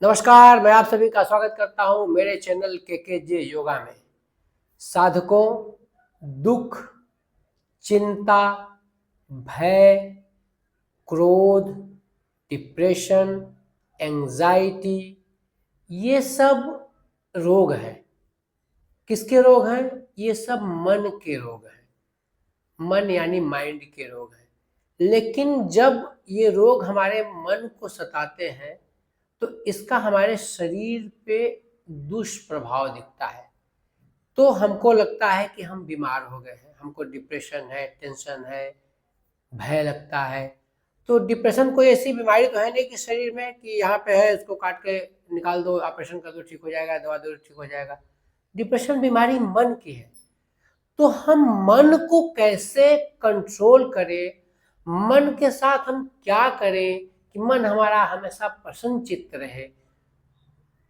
नमस्कार, मैं आप सभी का स्वागत करता हूं मेरे चैनल के योगा में। साधकों, दुख, चिंता, भय, क्रोध, डिप्रेशन, एंजाइटी, ये सब रोग हैं। किसके रोग हैं? ये सब मन के रोग हैं। मन यानी माइंड के रोग हैं। लेकिन जब ये रोग हमारे मन को सताते हैं तो इसका हमारे शरीर पे दुष्प्रभाव दिखता है। तो हमको लगता है कि हम बीमार हो गए हैं, हमको डिप्रेशन है, टेंशन है, भय लगता है। तो डिप्रेशन कोई ऐसी बीमारी तो है नहीं कि शरीर में कि यहाँ पे है, इसको काट के निकाल दो, ऑपरेशन कर दो, ठीक हो जाएगा, दवा दो ठीक हो जाएगा। डिप्रेशन बीमारी मन की है। तो हम मन को कैसे कंट्रोल करें, मन के साथ हम क्या करें कि मन हमारा हमेशा प्रसन्न चित्त रहे,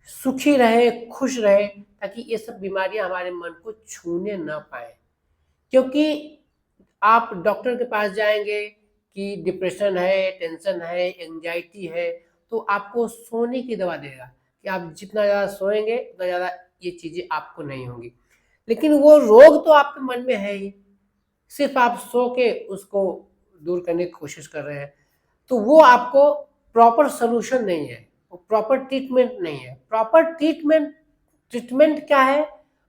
सुखी रहे, खुश रहे, ताकि ये सब बीमारियां हमारे मन को छूने न पाए। क्योंकि आप डॉक्टर के पास जाएंगे कि डिप्रेशन है, टेंशन है, एंजाइटी है, तो आपको सोने की दवा देगा कि आप जितना ज़्यादा सोएंगे उतना ज़्यादा ये चीज़ें आपको नहीं होंगी। लेकिन वो रोग तो आपके मन में है ही, सिर्फ आप सो के उसको दूर करने की कोशिश कर रहे हैं। तो वो आपको प्रॉपर सॉल्यूशन नहीं है, वो प्रॉपर ट्रीटमेंट नहीं है। प्रॉपर ट्रीटमेंट ट्रीटमेंट क्या है?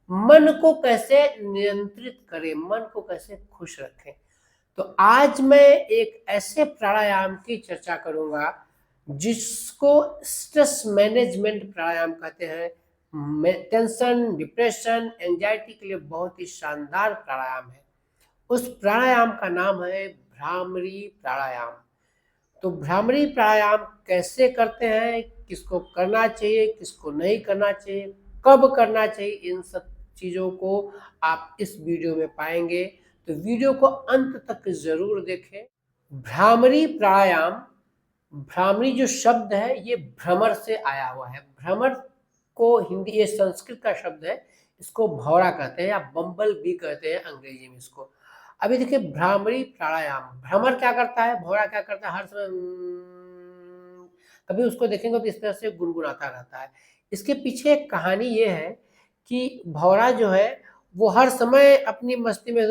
मन को कैसे नियंत्रित करें, मन को कैसे खुश रखें। तो आज मैं एक ऐसे प्राणायाम की चर्चा करूंगा जिसको स्ट्रेस मैनेजमेंट प्राणायाम कहते हैं। टेंशन, डिप्रेशन, एंजाइटी के लिए बहुत ही शानदार प्राणायाम है। उस प्राणायाम का नाम है भ्रामरी प्राणायाम। तो भ्रामरी प्राणायाम कैसे करते हैं, किसको करना चाहिए, किसको नहीं करना चाहिए, कब करना चाहिए, इन सब चीज़ों को आप इस वीडियो में पाएंगे। तो वीडियो को अंत तक ज़रूर देखें। भ्रामरी प्राणायाम, भ्रामरी जो शब्द है ये भ्रमर से आया हुआ है। भ्रमर को हिंदी, ये संस्कृत का शब्द है, इसको भौरा कहते हैं या बम्बल बी कहते हैं अंग्रेजी में इसको। अभी देखिए भ्रामरी प्राणायाम, भ्रमर क्या करता है, भौरा क्या करता है, हर समय कभी उसको देखेंगे तो इस तरह से गुनगुनाता रहता है। इसके पीछे एक कहानी ये है कि भौरा जो है वो हर समय अपनी मस्ती में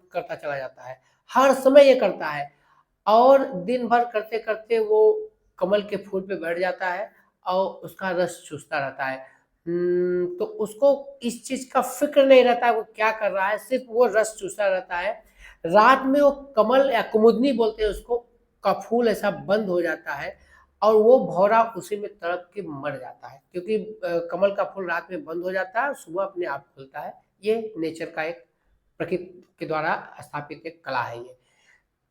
करता चला जाता है, हर समय ये करता है और दिन भर करते करते वो कमल के फूल पे बैठ जाता है और उसका रस चूसता रहता है। तो उसको इस चीज का फिक्र नहीं रहता है वो क्या कर रहा है, सिर्फ वो रस चूसता रहता है। रात में वो कमल या कुमुदनी बोलते हैं उसको, का फूल ऐसा बंद हो जाता है और वो भौरा उसी में तड़प के मर जाता है, क्योंकि कमल का फूल रात में बंद हो जाता है, सुबह अपने आप खुलता है। ये नेचर का एक, प्रकृति के द्वारा स्थापित एक कला है ये।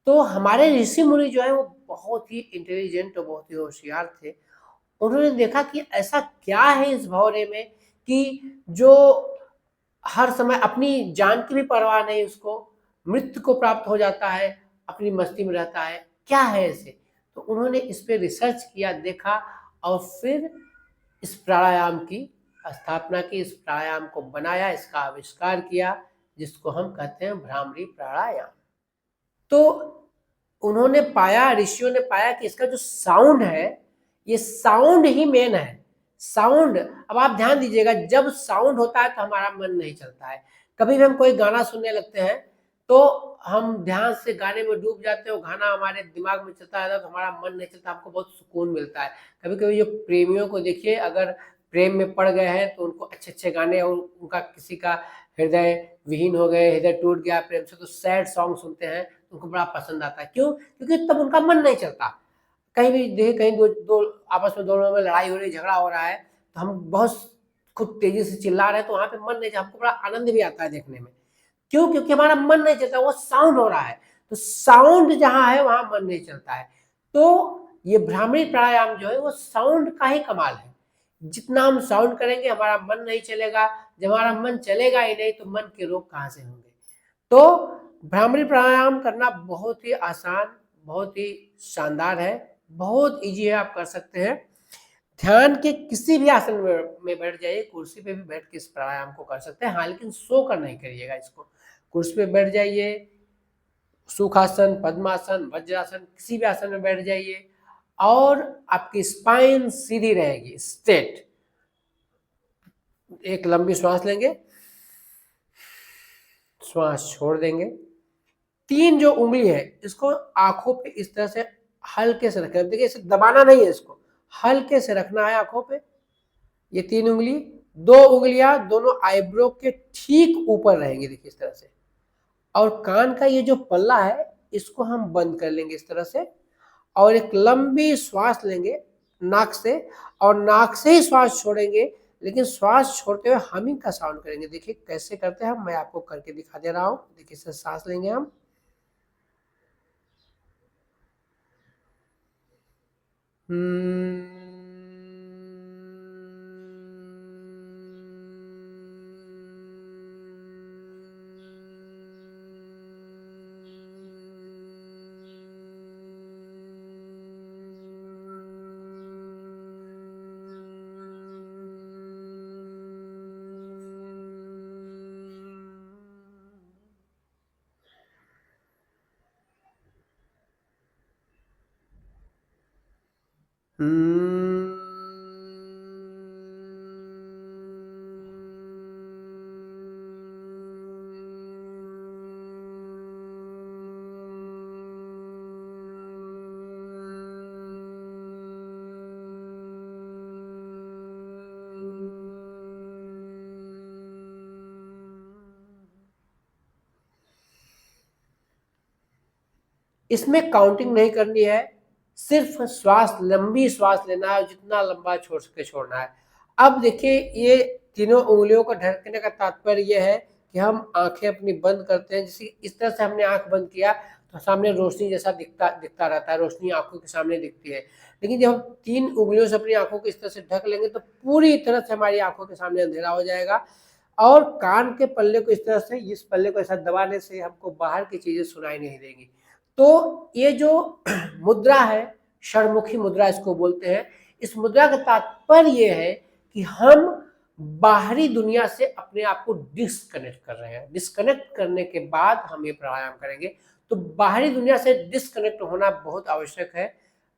तो हमारे ऋषि मुनि जो है वो बहुत ही इंटेलिजेंट और बहुत ही होशियार थे। उन्होंने देखा कि ऐसा क्या है इस भौरे में कि जो हर समय अपनी जान की भी परवाह नहीं, उसको मृत्यु को प्राप्त हो जाता है, अपनी मस्ती में रहता है, क्या है ऐसे? तो उन्होंने इस पे रिसर्च किया, देखा और फिर इस प्राणायाम की स्थापना की, इस प्राणायाम को बनाया, इसका आविष्कार किया, जिसको हम कहते हैं भ्रामरी प्राणायाम। तो उन्होंने पाया, ऋषियों ने पाया कि इसका जो साउंड है, ये साउंड ही मेन है। साउंड, अब आप ध्यान दीजिएगा, जब साउंड होता है तो हमारा मन नहीं चलता है। कभी भी हम कोई गाना सुनने लगते हैं तो हम ध्यान से गाने में डूब जाते हैं, वो गाना हमारे दिमाग में चलता रहता है तो हमारा मन नहीं चलता, हमको बहुत सुकून मिलता है। कभी कभी जो प्रेमियों को देखिए, अगर प्रेम में पड़ गए हैं तो उनको अच्छे अच्छे गाने, और उनका किसी का हृदय विहीन हो गए, हृदय टूट गया प्रेम से, तो सैड सॉन्ग सुनते हैं, उनको बड़ा पसंद आता है। क्यों? क्योंकि तब उनका मन नहीं चलता। कहीं भी देखिए, कहीं दो दो आपस में, दोनों में लड़ाई हो रही, झगड़ा हो रहा है, तो हम बहुत खूब तेजी से चिल्ला रहे हैं, तो वहां पे मन नहीं, हमको बड़ा आनंद भी आता है देखने में। क्यों? क्योंकि हमारा मन नहीं चलता, वो साउंड हो रहा है। तो साउंड जहां है वहां मन नहीं चलता है। तो ये भ्रामरी प्राणायाम जो है वो साउंड का ही कमाल है। जितना हम साउंड करेंगे हमारा मन नहीं चलेगा, जब हमारा मन चलेगा ही नहीं तो मन के रोग कहाँ से होंगे। तो भ्रामरी प्राणायाम करना बहुत ही आसान, बहुत ही शानदार है, बहुत इजी है, आप कर सकते हैं। ध्यान के किसी भी आसन में बैठ जाइए, कुर्सी पे भी बैठ के इस प्राणायाम को कर सकते हैं। हाँ, लेकिन सो कर नहीं करिएगा इसको। कुर्सी पे बैठ जाइए, सुखासन, पद्मासन, वज्रासन, किसी भी आसन में बैठ जाइए और आपकी स्पाइन सीधी रहेगी, स्ट्रेट। एक लंबी श्वास लेंगे, श्वास छोड़ देंगे। 3 जो उंगली है इसको आंखों पे इस तरह से हल्के से रखें। देखिए इसे दबाना नहीं है, इसको हल्के से रखना है आंखों पे। ये 3 उंगली, 2 उंगलियां दोनों आईब्रो के ठीक ऊपर रहेंगी, देखिए इस तरह से। और कान का ये जो पल्ला है इसको हम बंद कर लेंगे इस तरह से, और एक लंबी श्वास लेंगे नाक से, और नाक से ही श्वास छोड़ेंगे, लेकिन श्वास छोड़ते हुए हमिंग का साउंड करेंगे। देखिए कैसे करते हैं हम, मैं आपको करके दिखा दे रहा हूं। देखिए इसे सांस लेंगे हम, इसमें काउंटिंग नहीं करनी है, सिर्फ श्वास, लंबी श्वास लेना है, जितना लंबा छोड़ सके छोड़ना है। अब देखिए ये तीनों उंगलियों को ढकने का तात्पर्य यह है कि हम आंखें अपनी बंद करते हैं। जैसे इस तरह से हमने आंख बंद किया तो सामने रोशनी जैसा दिखता रहता है, रोशनी आंखों के सामने दिखती है। लेकिन जब हम 3 उंगलियों से अपनी आंखों को इस तरह से ढक लेंगे तो पूरी तरह से हमारी आंखों के सामने अंधेरा हो जाएगा, और कान के पल्ले को इस तरह से, इस पल्ले को ऐसा दबाने से हमको बाहर की चीजें सुनाई नहीं देंगी। तो ये जो मुद्रा है, षड़मुखी मुद्रा इसको बोलते हैं। इस मुद्रा का तात्पर्य ये है कि हम बाहरी दुनिया से अपने आप को डिस्कनेक्ट कर रहे हैं। डिस्कनेक्ट करने के बाद हम ये प्राणायाम करेंगे। तो बाहरी दुनिया से डिस्कनेक्ट होना बहुत आवश्यक है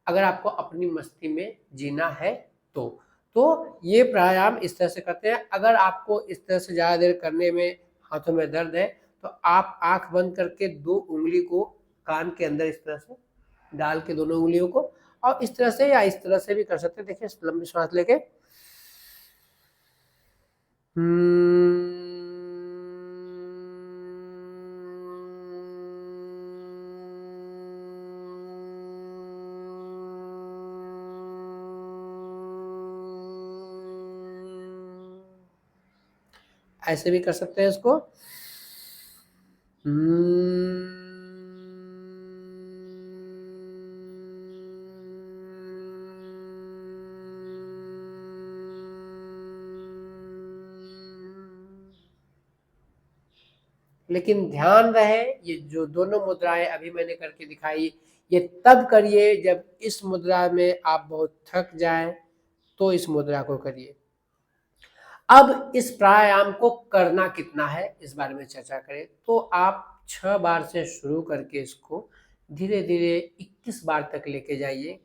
अगर आपको अपनी मस्ती में जीना है तो ये प्राणायाम इस तरह से करते हैं। अगर आपको इस तरह से ज़्यादा देर करने में हाथों में दर्द है तो आप आंख बंद करके 2 उंगली को कान के अंदर इस तरह से डाल के, दोनों उंगलियों को, और इस तरह से या इस तरह से भी कर सकते हैं। देखिए लंबी श्वास लेके ऐसे भी कर सकते हैं इसको। लेकिन ध्यान रहे ये जो दोनों मुद्राएं अभी मैंने करके दिखाई, ये तब करिए जब इस मुद्रा में आप बहुत थक जाएं तो इस मुद्रा को करिए। अब इस प्राणायाम को करना कितना है इस बारे में चर्चा करें। तो आप 6 बार से शुरू करके इसको धीरे धीरे 21 बार तक लेके जाइए।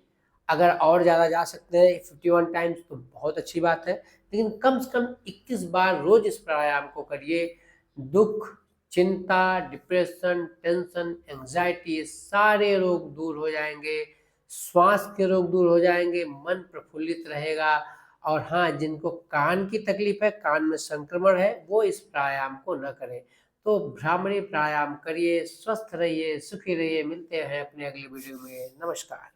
अगर और ज़्यादा जा सकते हैं 51 टाइम्स तो बहुत अच्छी बात है, लेकिन कम से कम 21 बार रोज इस प्राणायाम को करिए। दुख, चिंता, डिप्रेशन, टेंशन, एंजाइटी, ये सारे रोग दूर हो जाएंगे। श्वास के रोग दूर हो जाएंगे, मन प्रफुल्लित रहेगा। और हाँ, जिनको कान की तकलीफ है, कान में संक्रमण है, वो इस प्राणायाम को न करें। तो भ्रामरी प्राणायाम करिए, स्वस्थ रहिए, सुखी रहिए। मिलते हैं अपने अगली वीडियो में। नमस्कार।